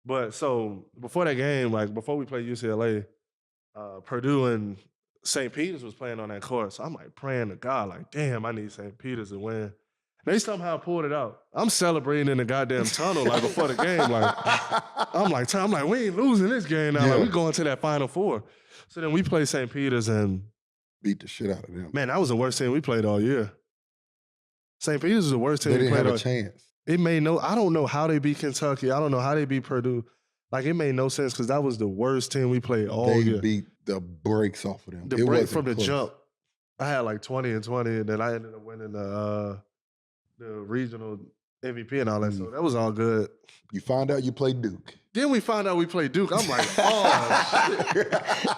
But so before that game, like before we played UCLA, Purdue and St. Peter's was playing on that court. So I'm like praying to God, like, damn, I need St. Peter's to win. They somehow pulled it out. I'm celebrating in the goddamn tunnel like before the game. Like I'm like, we ain't losing this game now. Yeah. Like we going to that Final Four. So then we play St. Peter's and beat the shit out of them. man, that was the worst team we played all year. St. Peter's was the worst team They we didn't played have all a chance. It made no. I don't know how they beat Kentucky. I don't know how they beat Purdue. Like it made no sense because that was the worst team we played all They year. beat the brakes off of them. The It break wasn't from the close. jump. I had like 20 and 20, and then I ended up winning the regional MVP and all that. So that was all good. You found out you played Duke. Then we found out we played Duke. I'm like, oh shit.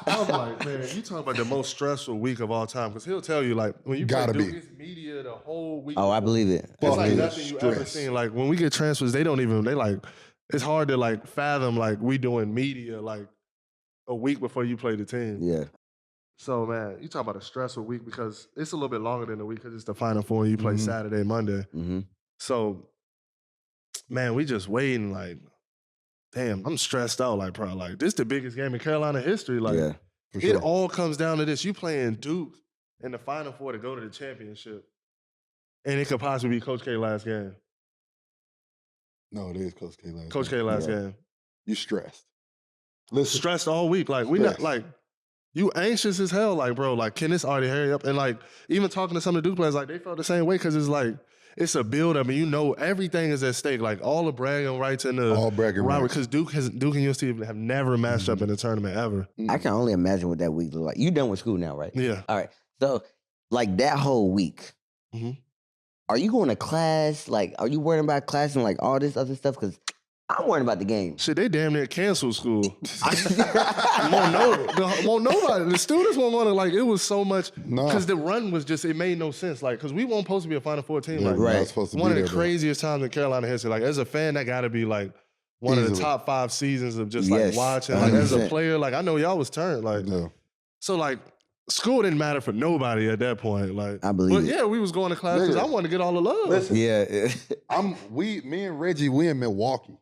I'm like, man, you talking about the most stressful week of all time because he'll tell you like when you play Gotta Duke, be. it's media the whole week. Oh, I believe it. It's like Fucking nothing you ever stress. seen. Like when we get transfers, they like it's hard to like fathom like we doing media like a week before you play the team. Yeah. So man, you talk about a stressful week because it's a little bit longer than a week because it's the Final Four and you play Saturday, Monday. Mm-hmm. So man, we just waiting like, damn, I'm stressed out. Like, bro, like this the biggest game in Carolina history. Like Yeah. For it sure. all comes down to this. You playing Duke in the Final Four to go to the championship. And it could possibly be Coach K last game. No, it is Coach K last Coach game. K last Yeah. game. You stressed. Listen, Stressed all week. Like we not Stressed. like you anxious as hell. Like, bro, like can this already hurry up? And like even talking to some of the Duke players, like they felt the same way because it's like it's a build up and you know everything is at stake. Like all the bragging rights and the all bragging rights. because Duke and UNC have never matched up in a tournament ever. I can only imagine what that week looked like. You done with school now, right? Yeah. All right. So, like that whole week, Mhm. are you going to class? Like, are you worrying about class and like all this other stuff? Because I'm worrying about the game. Shit, they damn near canceled school. won't nobody. The students won't want to like. It was so much Nah. because the run was just. It made no sense. Like because we weren't supposed to be a Final Four team. Yeah, Like we're not Right. supposed to one be of the there, bro. craziest times in Carolina history. Like as a fan, that got to be like one of the Easily. top 5 seasons of just Yes, like watching. Like as a 100%. player, like I know y'all was turned. Like No. so, like school didn't matter for nobody at that point. Like I believe but it. yeah, we was going to class because Nigga. I wanted to get all the love. Listen. Yeah. Me and Reggie, we in Milwaukee,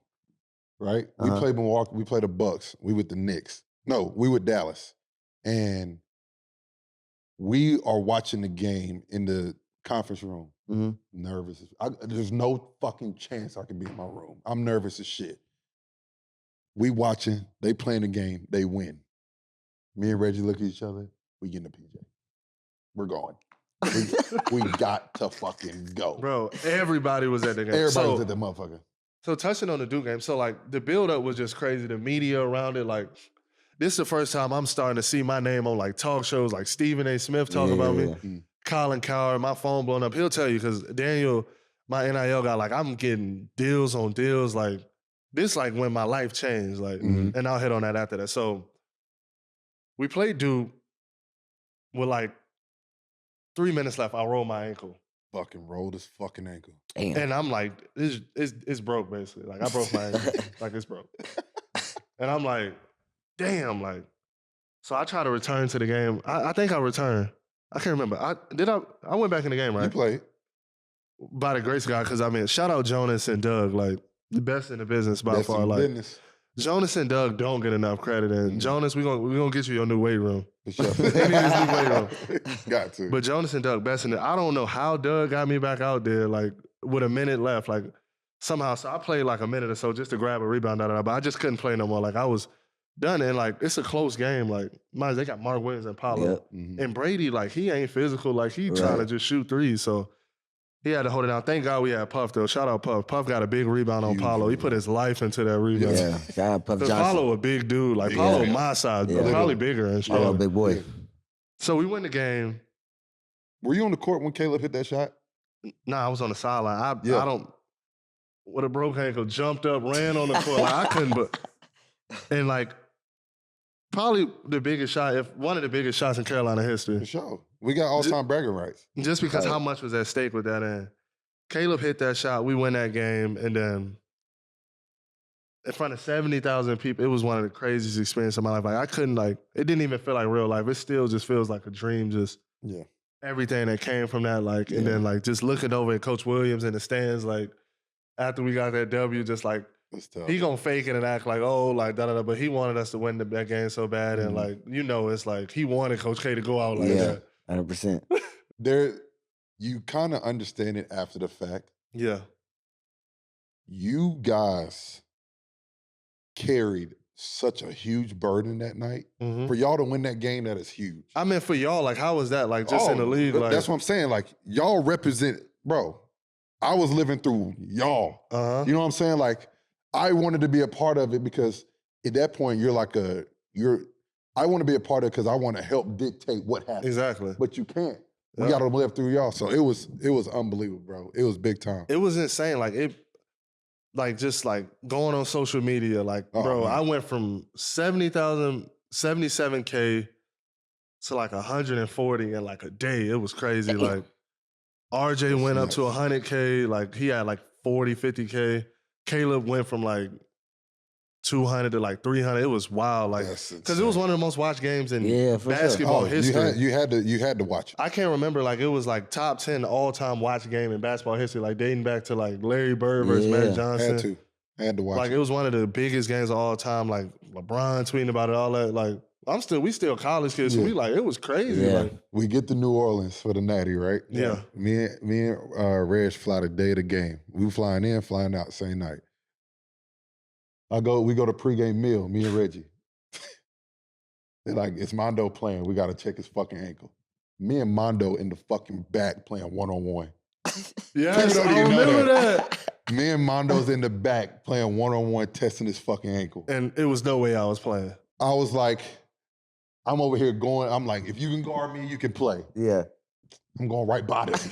right? We Uh-huh. played Milwaukee. We played the Bucks. We with the Knicks. No, we with Dallas, and we are watching the game in the conference room. Mhm. Nervous. There's no fucking chance I can be in my room. I'm nervous as shit. We watching. They playing the game. They win. Me and Reggie look at each other. We get in the PJ. We're going. We got to fucking go. Bro, everybody was at the game. Everybody So- was at that motherfucker. So touching on the Duke game, so like the buildup was just crazy. The media around it, like this is the first time I'm starting to see my name on like talk shows, like Stephen A. Smith talk about me, Yeah. Colin Coward, my phone blowing up. He'll tell you because Daniel, my NIL guy, like I'm getting deals on deals. Like this, like when my life changed. Like, Mhm. and I'll hit on that after that. So we played Duke with like 3 minutes left. I rolled my ankle. Fucking rolled his fucking ankle. Damn. And I'm like, it's broke basically. Like I broke my ankle. Like it's broke. And I'm like, damn, like. So I try to return to the game. I think I returned. I can't remember. I went back in the game, You right? played. By the grace of God, because I mean, shout out Jonas and Doug, like the best in the business by That's far. some Like business. Jonas and Doug don't get enough credit. And Jonas, we gonna get you your new weight room. For sure. He needs his new weight room. Got to. But Jonas and Doug best in it. I don't know how Doug got me back out there, like with a minute left. Like somehow, so I played like a minute or so just to grab a rebound out of that, but I just couldn't play no more. Like I was done, and like it's a close game. Like they got Mark Williams and Paulo. Yep. Mhm. And Brady, like he ain't physical, like he trying to Right. just shoot threes. So he had to hold it down. Thank God we had Puff though. Shout out Puff. Puff got a big rebound on Huge Paulo. He rebound. put his life into that rebound. Yeah. Shout out Puff Because Johnson. Paulo a big dude. Like Big Paulo guy. my size, Yeah. but probably bigger and Shout out strong. big boy. So we win the game. Were you on the court when Caleb hit that shot? Nah, I was on the sideline. I Yeah. don't with a broke ankle, jumped up, ran on the court. Like, I couldn't but and like probably the biggest shot, if one of the biggest shots in Carolina For history. sure. We got all-time bragging rights. Just because Right. how much was at stake with that end. Caleb hit that shot, we win that game, and then in front of 70,000 people, it was one of the craziest experiences of my life. Like I couldn't it didn't even feel like real life. It still just feels like a dream, just Yeah. everything that came from that, like, and Yeah. then like just looking over at Coach Williams in the stands, like after we got that W, just like That's tough. he gonna fake it and act like, oh, like da da da. But he wanted us to win that game so bad, and like it's like he wanted Coach K to go out like that. 100%. You kind of understand it after the fact. Yeah, You guys carried such a huge burden that night. For y'all to win that game, that is huge. I mean, for y'all, like, how was that? Like, just in the league, like that's what I'm saying. Like, y'all represent, bro. I was living through y'all. You know what I'm saying? Like, I wanted to be a part of it because at that point, I want to be a part of it because I want to help dictate what happens. Exactly. But you can't. We got to live through y'all. So it was unbelievable, bro. It was big time. It was insane. Like just like going on social media, like, bro, I went from 70,000, 77K to like 140 in like a day. It was crazy. Like RJ went up to 100K. Like he had like 40, 50K. Caleb went from like 200 to like 300. It was wild. Like, because it was one of the most watched games in basketball history. You had to watch it. I can't remember, like, it was like top 10 all-time watch game in basketball history, like dating back to like Larry Bird versus Magic Johnson. Had to watch like, it was one of the biggest games of all time. Like LeBron tweeting about it, all that. Like, we still college kids, so we like, it was crazy. Like, we get to New Orleans for the Natty, right? Yeah. Me and Reg fly the day of the game. We flying in, flying out same night. We go to pregame meal, me and Reggie. They're like, it's Mondo playing. We got to check his fucking ankle. Me and Mondo in the fucking back playing one-on-one. Yes, I remember that. Me and Mondo's in the back playing one-on-one, testing his fucking ankle. And it was no way I was playing. I was like, I'm over here going, I'm like, if you can guard me, you can play. Yeah. I'm going right by this.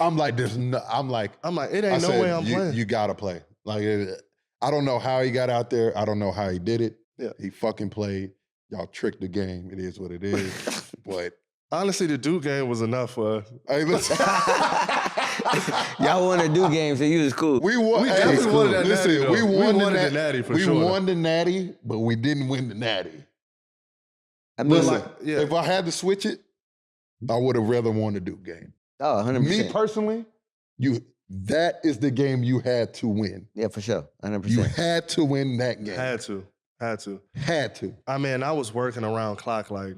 I'm like, it ain't no way I'm playing. You got to play. Like, I don't know how he got out there. I don't know how he did it. Yeah. He fucking played. Y'all tricked the game. It is what it is. But honestly, the Duke game was enough for us. Hey, listen. Y'all won the Duke game, so you was cool. We won. We definitely won that listen, natty, we won the natty for we sure. We won the natty, but we didn't win the natty. I mean, Listen, if I had to switch it, I would have rather won the Duke game. Oh, 100%. Me personally, that is the game you had to win. Yeah, for sure. 100%. You had to win that game. Had to. Had to. I mean, I was working around clock like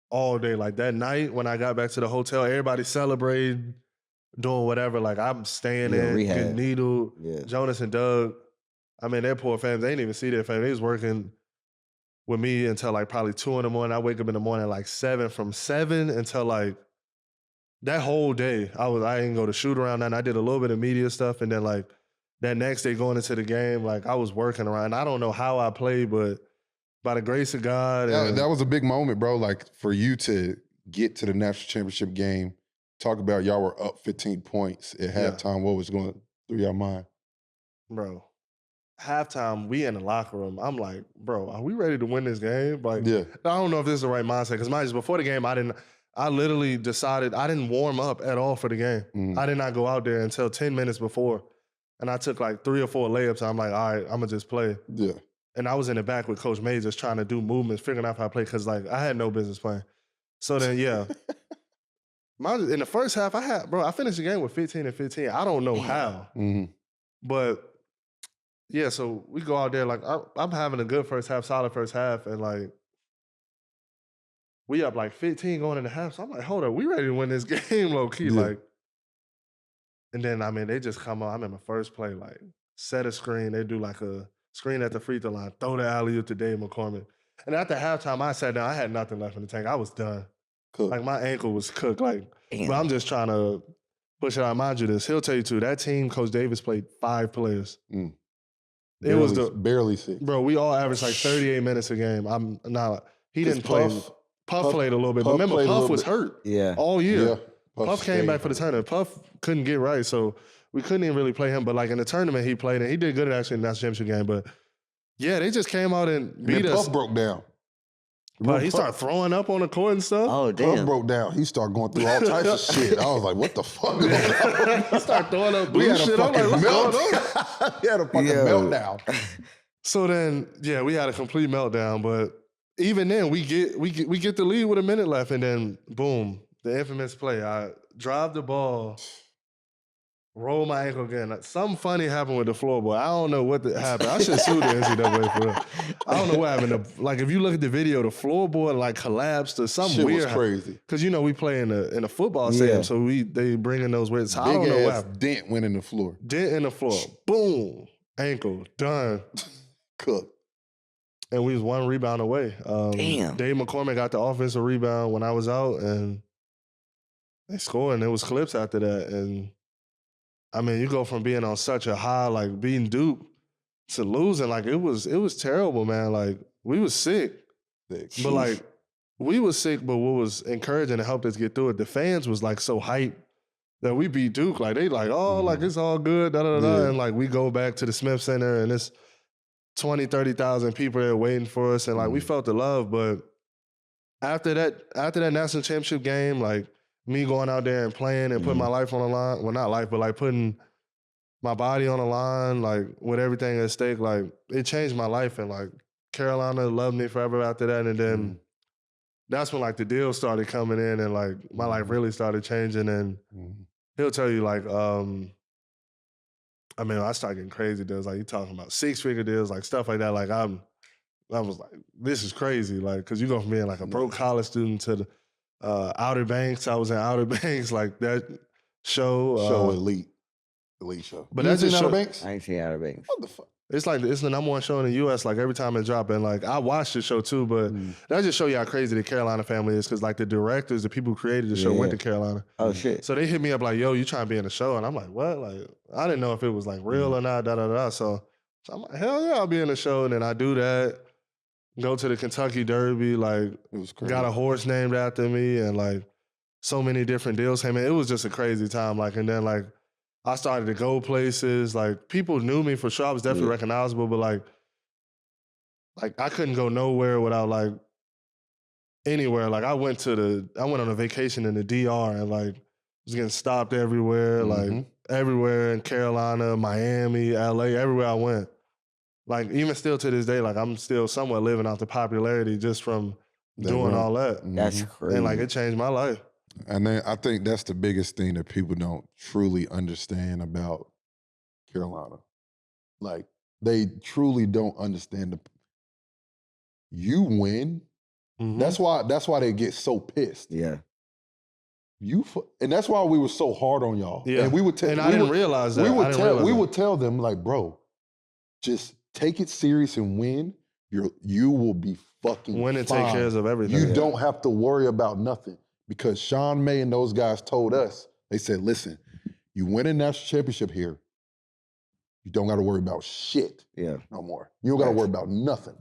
all day. Like that night when I got back to the hotel, everybody celebrated, doing whatever. Like I'm staying in, rehab. getting needled. Yeah. Jonas and Doug, I mean, their poor families, they didn't even see their family. They was working with me until like probably 2 in the morning. I wake up in the morning like 7, from 7 until like that whole day. I didn't go to shoot around and I did a little bit of media stuff. And then like that next day going into the game, like I was working around. I don't know how I played, but by the grace of God. That was a big moment, bro. Like for you to get to the national championship game, talk about y'all were up 15 points at halftime. What was going through your mind? Bro, halftime, we in the locker room. I'm like, bro, are we ready to win this game? Like, I don't know if this is the right mindset. Because before the game, I literally decided I didn't warm up at all for the game. I did not go out there until 10 minutes before. And I took like 3 or 4 layups. I'm like, all right, I'm going to just play. Yeah. And I was in the back with Coach May just trying to do movements, figuring out how to play, because like I had no business playing. So then, in the first half, I finished the game with 15 and 15. I don't know how. But yeah, so we go out there, like I'm having a good first half, solid first half, and like we up like 15 going into half. So I'm like, hold up, we ready to win this game low key. Like, and then I mean, they just come on. I'm in my first play, like set a screen. They do like a screen at the free throw line, throw the alley-oop to Dave McCormick. And after halftime, I sat down. I had nothing left in the tank. I was done. Cooked. Like my ankle was cooked. Like, but I'm just trying to push it out. Mind you, this he'll tell you too. That team, Coach Davis played 5 players. It was barely 6. Bro, we all averaged like 38 minutes a game. I'm not. He didn't play. Puff played a little bit. But remember, Puff was hurt all year. Yeah. Puff came back for the tournament. Puff couldn't get right, so we couldn't even really play him. But like in the tournament, he played, and he did good actually in that championship game. But yeah, they just came out and beat us. Puff broke down. But he started throwing up on the court and stuff. Oh, damn. Puff broke down. He started going through all types of shit. I was like, what the fuck? He started throwing up We blue had a shit. fucking I'm like, what's going on? meltdown. We had a fucking meltdown. So then, yeah, we had a complete meltdown. But even then, we get the lead with a minute left, and then boom, the infamous play. I drive the ball roll my ankle again. Like, something funny happened with the floorboard. I don't know what happened. I should sue the NCAA for real. I don't know what happened. Like, if you look at the video, the floorboard like collapsed or something Shit weird. was crazy. Because we play in a football stadium, so they bring in those weird. So I Big don't know what ass happened. dent went in the floor. Dent in the floor. Boom. Ankle. Done. Cooked. And we was one rebound away. Damn. Dave McCormick got the offensive rebound when I was out, and they scored, and there was clips after that. And I mean, you go from being on such a high, like beating Duke, to losing. Like it was terrible, man. Like we was sick, but like we was sick. But what was encouraging to help us get through it, the fans was like so hyped that we beat Duke. Like they like, oh, like it's all good, da da da. And like we go back to the Smith Center, and it's 20, 30,000 people there waiting for us, and like we felt the love. But after that national championship game, like me going out there and playing and putting my life on the line, well, not life, but like putting my body on the line, like with everything at stake, like it changed my life. And like Carolina loved me forever after that. And then that's when like the deals started coming in, and like my life really started changing. And he'll tell you like, I mean, I started getting crazy deals. Like you talking about 6-figure deals, like stuff like that. Like I was like, this is crazy. Like, cause you go from being like a broke college student to the Outer Banks. I was in Outer Banks, like that show. Elite show. But you that's seen just Outer show. Banks? I ain't seen Outer Banks. What the fuck? It's like it's the number one show in the U.S. Like every time it drops, and like I watched the show too. But that just show you how crazy the Carolina family is, because like the directors, the people who created the show, went to Carolina. Oh shit. So they hit me up like, "Yo, you trying to be in the show?" And I'm like, "What?" Like I didn't know if it was like real or not. Da da da. So I'm like, "Hell yeah, I'll be in the show." And then I do that. Go to the Kentucky Derby. Like It was crazy. got a horse named after me, and like so many different deals came in. It was just a crazy time. Like, and then like I started to go places. Like people knew me for sure. I was definitely recognizable, but like I couldn't go nowhere without like anywhere. Like I went on a vacation in the DR, and like was getting stopped everywhere. Like everywhere in Carolina, Miami, LA, everywhere I went. Like even still to this day, like I'm still somewhat living off the popularity just from doing all that. That's crazy. And like it changed my life. And then I think that's the biggest thing that people don't truly understand about Carolina. Like they truly don't understand you win. That's why they get so pissed. Yeah. And that's why we were so hard on y'all. Yeah. And we would tell. And I didn't realize that. We would tell them like, bro, just take it serious and win. You will be fucking win and fine. take care of everything. You don't have to worry about nothing, because Sean May and those guys told us. They said, listen, you win a national championship here, you don't got to worry about shit no more. You don't got to worry about nothing.